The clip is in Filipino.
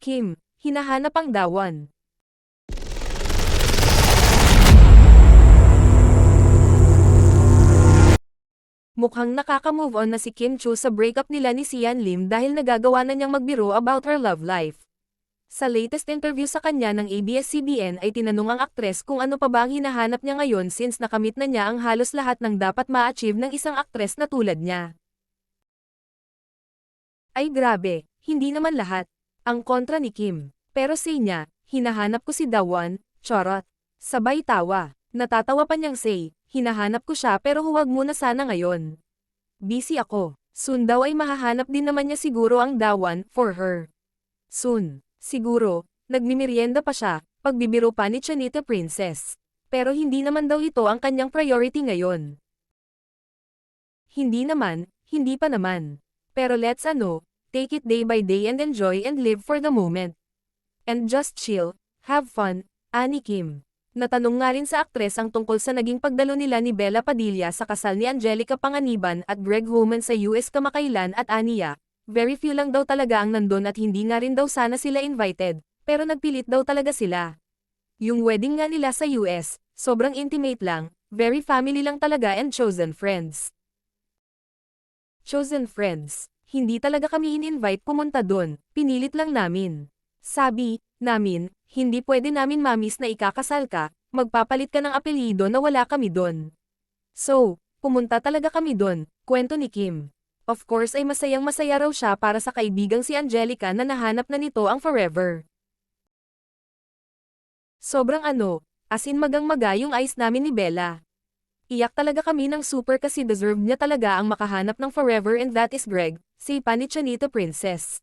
Kim, hinahanap ang dawan. Mukhang nakaka-move on na si Kim Chu sa breakup nila ni Sian Lim dahil nagagawa na niyang magbiro about her love life. Sa latest interview sa kanya ng ABS-CBN ay tinanong ang aktres kung ano pa ba ang hinahanap niya ngayon since nakamit na niya ang halos lahat ng dapat ma-achieve ng isang aktres na tulad niya. Ay grabe, hindi naman lahat. Ang kontra ni Kim. Pero say niya, hinahanap ko si Dawan, charot. Sabay tawa. Natatawa pa niyang say, hinahanap ko siya pero huwag muna sana ngayon. Busy ako. Soon daw ay mahahanap din naman niya siguro ang Dawan for her. Soon. Siguro, nagmimerienda pa siya, pagbibiro pa ni Chanita Princess. Pero hindi naman daw ito ang kanyang priority ngayon. Hindi pa naman. Pero let's take it day by day and enjoy and live for the moment. And just chill, have fun, ani Kim. Natanong nga rin sa aktres ang tungkol sa naging pagdalo nila ni Bella Padilla sa kasal ni Angelica Panganiban at Greg Homan sa US kamakailan at aniya, very few lang daw talaga ang nandun at hindi nga rin daw sana sila invited, pero nagpilit daw talaga sila. Yung wedding nga nila sa US, sobrang intimate lang, very family lang talaga and chosen friends. Chosen friends. Hindi talaga kami in-invite pumunta dun, pinilit lang namin. Sabi namin, hindi pwede namin mamis na ikakasal ka, magpapalit ka ng apelyido na wala kami dun. So, pumunta talaga kami dun, kwento ni Kim. Of course ay masayang masaya raw siya para sa kaibigang si Angelica na nahanap na nito ang forever. Sobrang as in magang-maga yung eyes namin ni Bella. Iyak talaga kami ng super kasi deserve niya talaga ang makahanap ng forever and that is Greg, say pa ni Chanita Princess.